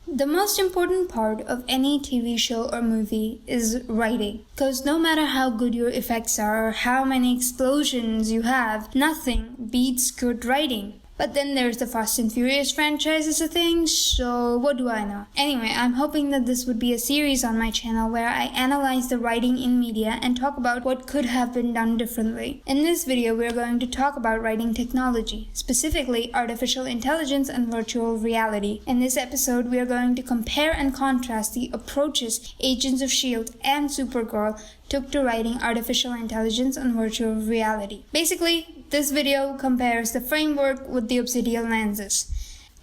The most important part of any TV show or movie is writing. Because no matter how good your effects are or how many explosions you have, nothing beats good writing. But then there's the Fast and Furious franchise as a thing, so what do I know? Anyway, I'm hoping that this would be a series on my channel where I analyze the writing in media and talk about what could have been done differently. In this video, we're going to talk about writing technology, specifically artificial intelligence and virtual reality. In this episode, we are going to compare and contrast the approaches Agents of S.h.i.e.L.D. and Supergirl took to writing artificial intelligence and virtual reality. Basically, this video compares the framework with the Obsidian lenses.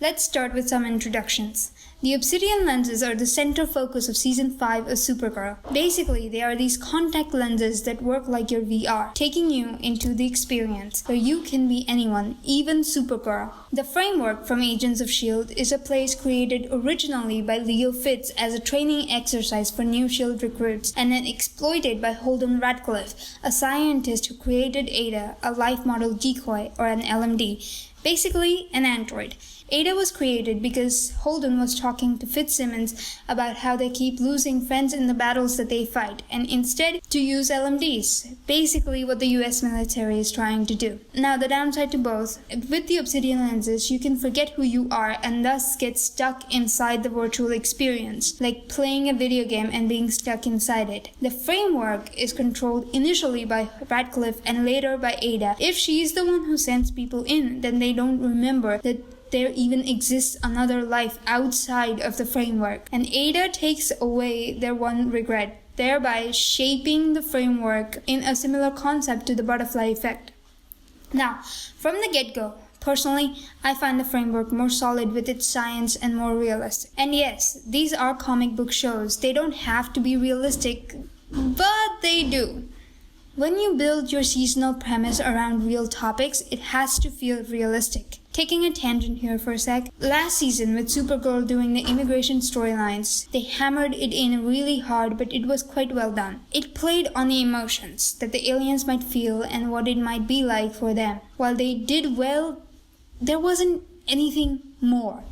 Let's start with some introductions. The Obsidian lenses are the center focus of Season 5 of Supergirl. Basically, they are these contact lenses that work like your VR, taking you into the experience, where you can be anyone, even Supergirl. The framework from Agents of S.h.i.e.L.D. is a place created originally by Leo Fitz as a training exercise for new S.h.i.e.L.D. recruits, and then exploited by Holden Radcliffe, a scientist who created Ada, a life model decoy, or an LMD. Basically, an android. Ada was created because Holden was talking to Fitzsimmons about how they keep losing friends in the battles that they fight, and instead to use LMDs, basically what the US military is trying to do. Now, the downside to both, with the Obsidian lenses, you can forget who you are and thus get stuck inside the virtual experience, like playing a video game and being stuck inside it. The framework is controlled initially by Radcliffe and later by Ada. If she's the one who sends people in, then they don't remember that there even exists another life outside of the framework, and Ada takes away their one regret, thereby shaping the framework in a similar concept to the butterfly effect. Now, from the get-go, personally, I find the framework more solid with its science and more realistic. And yes, these are comic book shows. They don't have to be realistic, but they do. When you build your seasonal premise around real topics, it has to feel realistic. Taking a tangent here for a sec, last season with Supergirl doing the immigration storylines, they hammered it in really hard, but it was quite well done. It played on the emotions that the aliens might feel and what it might be like for them. While they did well, there wasn't anything more.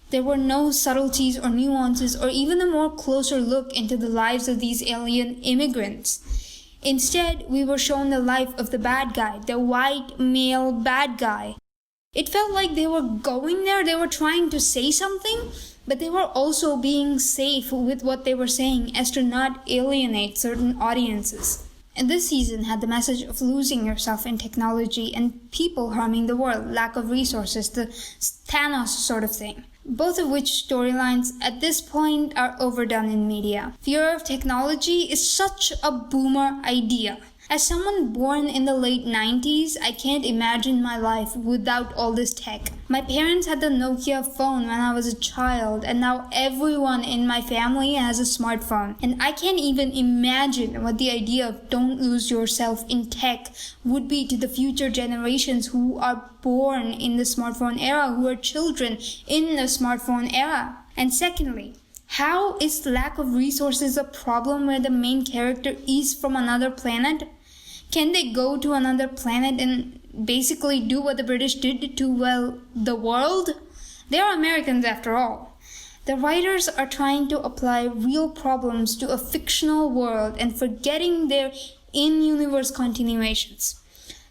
There were no subtleties or nuances or even a more closer look into the lives of these alien immigrants. Instead, we were shown the life of the bad guy, the white male bad guy. It felt like they were going there, they were trying to say something, but they were also being safe with what they were saying as to not alienate certain audiences. And this season had the message of losing yourself in technology and people harming the world, lack of resources, the Thanos sort of thing. Both of which storylines at this point are overdone in media. Fear of technology is such a boomer idea. As someone born in the late 90s, I can't imagine my life without all this tech. My parents had the Nokia phone when I was a child, and now everyone in my family has a smartphone. And I can't even imagine what the idea of don't lose yourself in tech would be to the future generations who are born in the smartphone era, who are children in the smartphone era. And secondly, how is lack of resources a problem where the main character is from another planet? Can they go to another planet and basically do what the British did to, well, the world? They are Americans after all. The writers are trying to apply real problems to a fictional world and forgetting their in-universe continuations.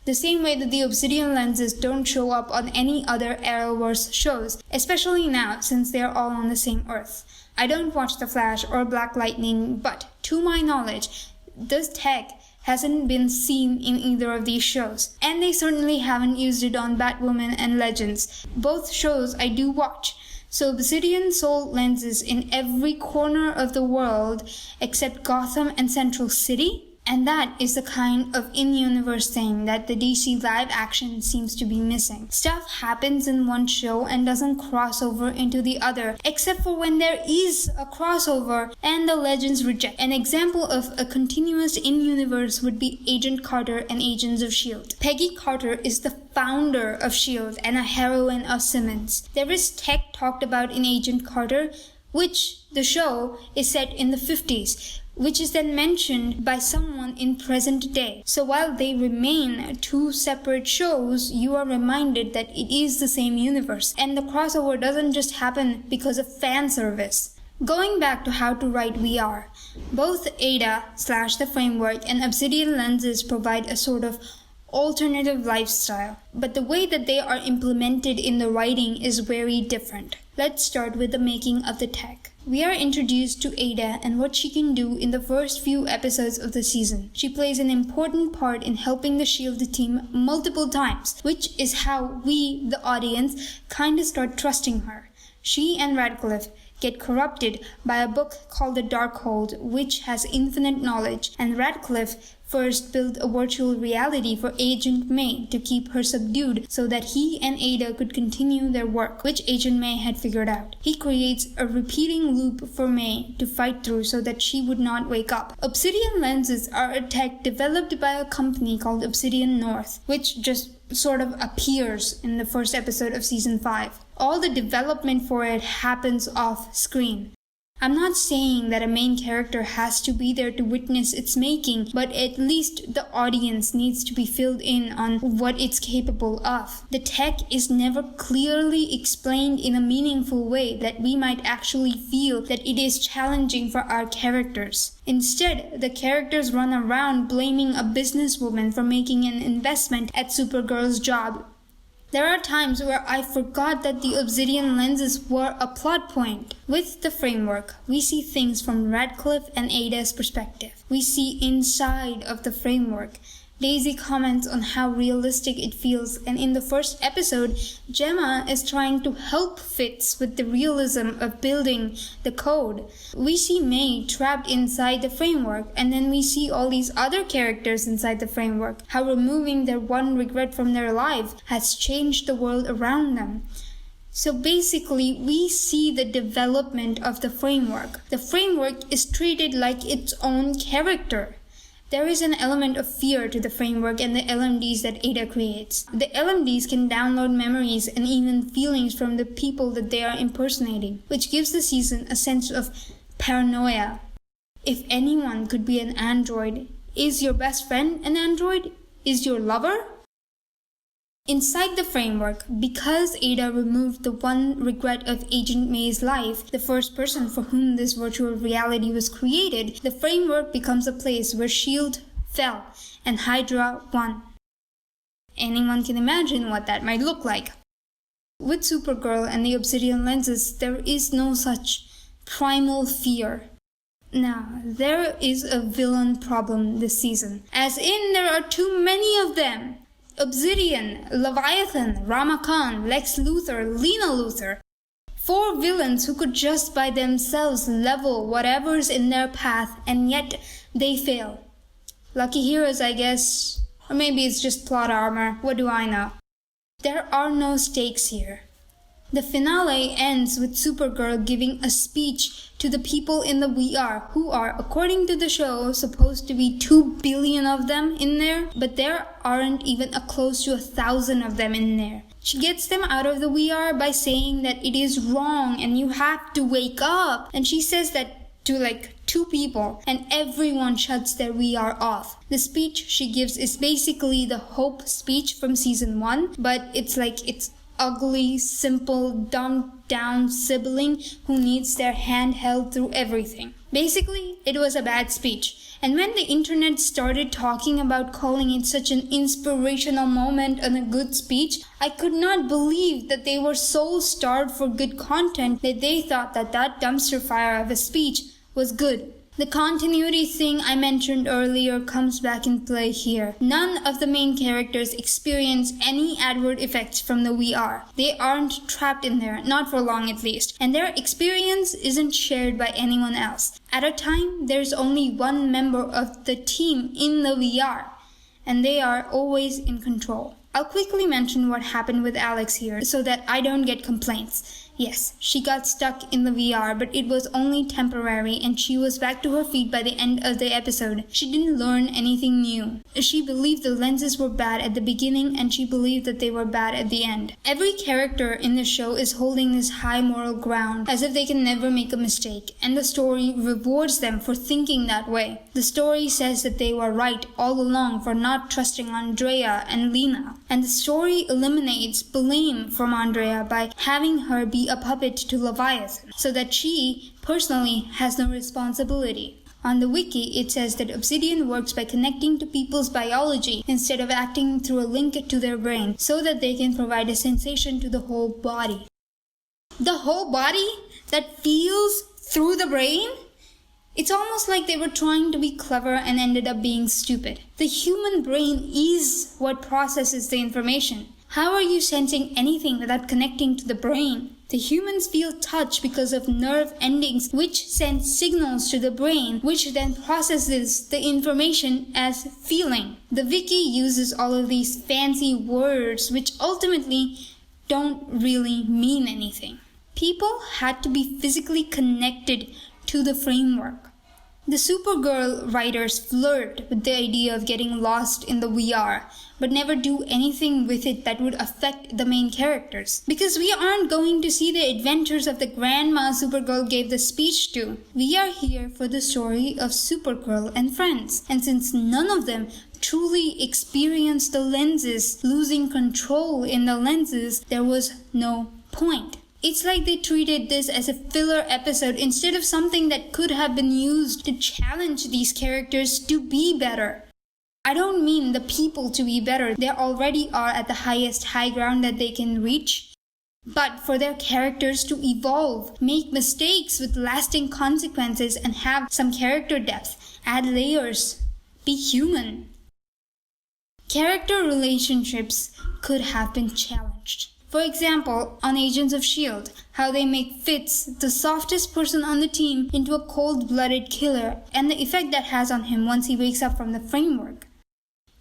The same way that the Obsidian lenses don't show up on any other Arrowverse shows, especially now since they are all on the same Earth. I don't watch The Flash or Black Lightning, but to my knowledge, this tech hasn't been seen in either of these shows. And they certainly haven't used it on Batwoman and Legends. Both shows I do watch. So Obsidian sold lenses in every corner of the world except Gotham and Central City. And that is the kind of in-universe thing that the DC live action seems to be missing. Stuff happens in one show and doesn't cross over into the other, except for when there is a crossover and the legends reject. An example of a continuous in-universe would be Agent Carter and Agents of S.h.i.e.L.D. Peggy Carter is the founder of S.h.i.e.L.D. and a heroine of Simmons. There is tech talked about in Agent Carter, which the show is set in the 50s, which is then mentioned by someone in present day. So while they remain two separate shows, you are reminded that it is the same universe, and the crossover doesn't just happen because of fan service. Going back to how to write VR, both Ada/the framework and Obsidian lenses provide a sort of alternative lifestyle, but the way that they are implemented in the writing is very different. Let's start with the making of the tech. We are introduced to Ada and what she can do in the first few episodes of the season. She plays an important part in helping the S.h.i.e.L.D. team multiple times, which is how we, the audience, kinda start trusting her. She and Radcliffe get corrupted by a book called the Darkhold, which has infinite knowledge, and Radcliffe first built a virtual reality for Agent May to keep her subdued so that he and Ada could continue their work, which Agent May had figured out. He creates a repeating loop for May to fight through so that she would not wake up. Obsidian lenses are a tech developed by a company called Obsidian North, which just sort of appears in the first episode of season 5. All the development for it happens off screen. I'm not saying that a main character has to be there to witness its making, but at least the audience needs to be filled in on what it's capable of. The tech is never clearly explained in a meaningful way that we might actually feel that it is challenging for our characters. Instead, the characters run around blaming a businesswoman for making an investment at Supergirl's job. There are times where I forgot that the Obsidian lenses were a plot point. With the framework, we see things from Radcliffe and Ada's perspective. We see inside of the framework. Daisy comments on how realistic it feels, and in the first episode, Gemma is trying to help Fitz with the realism of building the code. We see May trapped inside the framework, and then we see all these other characters inside the framework, how removing their one regret from their life has changed the world around them. So basically, we see the development of the framework. The framework is treated like its own character. There is an element of fear to the framework and the LMDs that Ada creates. The LMDs can download memories and even feelings from the people that they are impersonating, which gives the season a sense of paranoia. If anyone could be an android, is your best friend an android? Is your lover? Inside the framework, because Ada removed the one regret of Agent May's life, the first person for whom this virtual reality was created, the framework becomes a place where S.h.i.e.L.D. fell and Hydra won. Anyone can imagine what that might look like. With Supergirl and the Obsidian lenses, there is no such primal fear. Now, there is a villain problem this season, as in there are too many of them. Obsidian, Leviathan, Rama Khan, Lex Luthor, Lena Luthor. 4 villains who could just by themselves level whatever's in their path, and yet they fail. Lucky heroes, I guess. Or maybe it's just plot armor, what do I know? There are no stakes here. The finale ends with Supergirl giving a speech to the people in the VR, who are, according to the show, supposed to be 2 billion of them in there, but there aren't even close to 1,000 of them in there. She gets them out of the VR by saying that it is wrong and you have to wake up. And she says that to like 2 people, and everyone shuts their VR off. The speech she gives is basically the Hope speech from season 1, but it's ugly, simple, dumbed down sibling who needs their hand held through everything. Basically, it was a bad speech. And when the internet started talking about calling it such an inspirational moment and a good speech, I could not believe that they were so starved for good content that they thought that that dumpster fire of a speech was good. The continuity thing I mentioned earlier comes back in play here. None of the main characters experience any adverse effects from the VR. They aren't trapped in there, not for long at least, and their experience isn't shared by anyone else. At a time, there's only one member of the team in the VR, and they are always in control. I'll quickly mention what happened with Alex here so that I don't get complaints. Yes, she got stuck in the VR, but it was only temporary and she was back to her feet by the end of the episode. She didn't learn anything new. She believed the lenses were bad at the beginning and she believed that they were bad at the end. Every character in the show is holding this high moral ground as if they can never make a mistake, and the story rewards them for thinking that way. The story says that they were right all along for not trusting Andrea and Lena, and the story eliminates blame from Andrea by having her be a puppet to Leviathan, so that she personally has no responsibility. On the wiki, it says that Obsidian works by connecting to people's biology instead of acting through a link to their brain, so that they can provide a sensation to the whole body. The whole body that feels through the brain? It's almost like they were trying to be clever and ended up being stupid. The human brain is what processes the information. How are you sensing anything without connecting to the brain? The humans feel touch because of nerve endings which send signals to the brain, which then processes the information as feeling. The wiki uses all of these fancy words which ultimately don't really mean anything. People had to be physically connected to the framework. The Supergirl writers flirt with the idea of getting lost in the VR, but never do anything with it that would affect the main characters. Because we aren't going to see the adventures of the grandma Supergirl gave the speech to. We are here for the story of Supergirl and friends. And since none of them truly experienced the lenses, losing control in the lenses, there was no point. It's like they treated this as a filler episode instead of something that could have been used to challenge these characters to be better. I don't mean the people to be better. They already are at the highest high ground that they can reach. But for their characters to evolve, make mistakes with lasting consequences, and have some character depth, add layers, be human. Character relationships could have been challenged. For example, on Agents of S.h.i.e.L.D., how they make Fitz, the softest person on the team, into a cold-blooded killer, and the effect that has on him once he wakes up from the framework.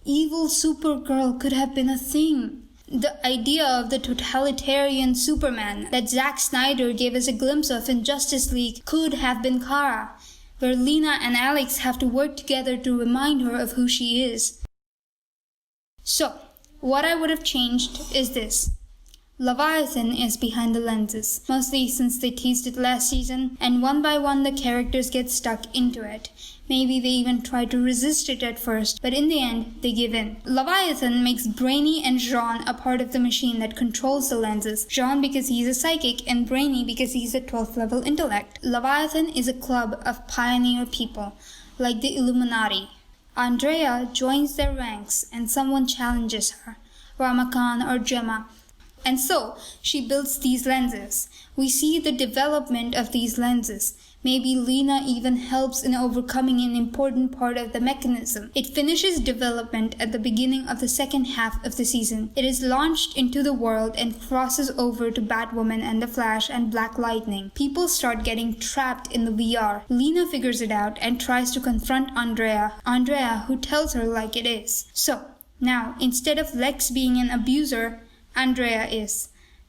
Evil Supergirl could have been a thing. The idea of the totalitarian Superman that Zack Snyder gave us a glimpse of in Justice League could have been Kara, where Lena and Alex have to work together to remind her of who she is. So, what I would have changed is this. Leviathan is behind the lenses, mostly since they teased it last season, and one by one the characters get stuck into it. Maybe they even try to resist it at first, but in the end, they give in. Leviathan makes Brainy and Jean a part of the machine that controls the lenses. Jean because he's a psychic, and Brainy because he's a 12th level intellect. Leviathan is a club of pioneer people, like the Illuminati. Andrea joins their ranks, and someone challenges her, Ramakan or Gemma. And so, she builds these lenses. We see the development of these lenses. Maybe Lena even helps in overcoming an important part of the mechanism. It finishes development at the beginning of the second half of the season. It is launched into the world and crosses over to Batwoman and the Flash and Black Lightning. People start getting trapped in the VR. Lena figures it out and tries to confront Andrea. Andrea, who tells her like it is. So, now, instead of Lex being an abuser, Andrea is.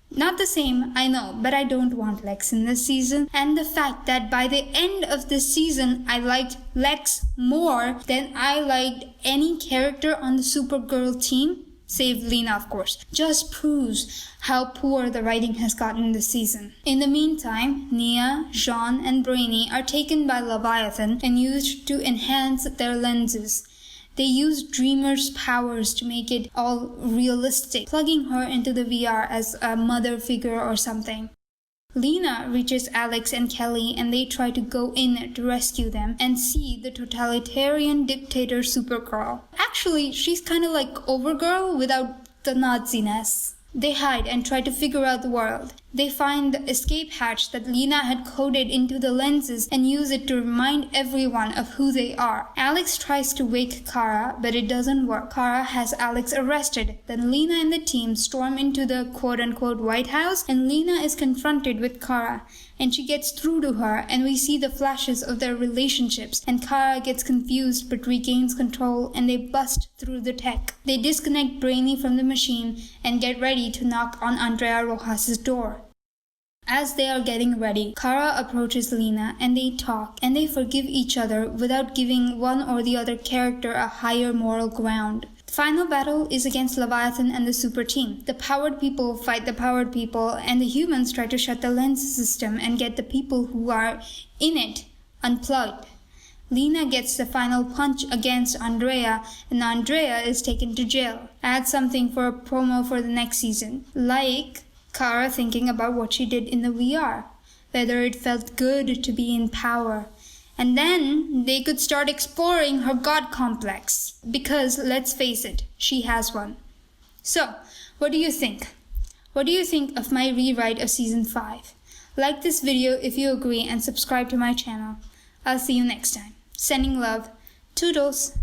Not the same, I know, but I don't want Lex in this season. And the fact that by the end of this season, I liked Lex more than I liked any character on the Supergirl team, save Lena of course, just proves how poor the writing has gotten this season. In the meantime, Nia, Jean, and Brainy are taken by Leviathan and used to enhance their lenses. They use Dreamer's powers to make it all realistic, plugging her into the VR as a mother figure or something. Lena reaches Alex and Kelly and they try to go in to rescue them and see the totalitarian dictator Supergirl. Actually, she's kind of like Overgirl without the Nazi-ness. They hide and try to figure out the world. They find the escape hatch that Lena had coded into the lenses and use it to remind everyone of who they are. Alex tries to wake Kara, but it doesn't work. Kara has Alex arrested. Then Lena and the team storm into the quote-unquote White House, and Lena is confronted with Kara. And she gets through to her, and we see the flashes of their relationships, and Kara gets confused but regains control, and they bust through the tech. They disconnect Brainy from the machine and get ready to knock on Andrea Rojas' door. As they are getting ready, Kara approaches Lena and they talk and they forgive each other without giving one or the other character a higher moral ground. The final battle is against Leviathan and the super team. The powered people fight the powered people and the humans try to shut the lens system and get the people who are in it unplugged. Lena gets the final punch against Andrea and Andrea is taken to jail. Add something for a promo for the next season, like Kara thinking about what she did in the VR, whether it felt good to be in power. And then they could start exploring her god complex. Because, let's face it, she has one. So, what do you think? What do you think of my rewrite of Season 5? Like this video if you agree and subscribe to my channel. I'll see you next time. Sending love. Toodles.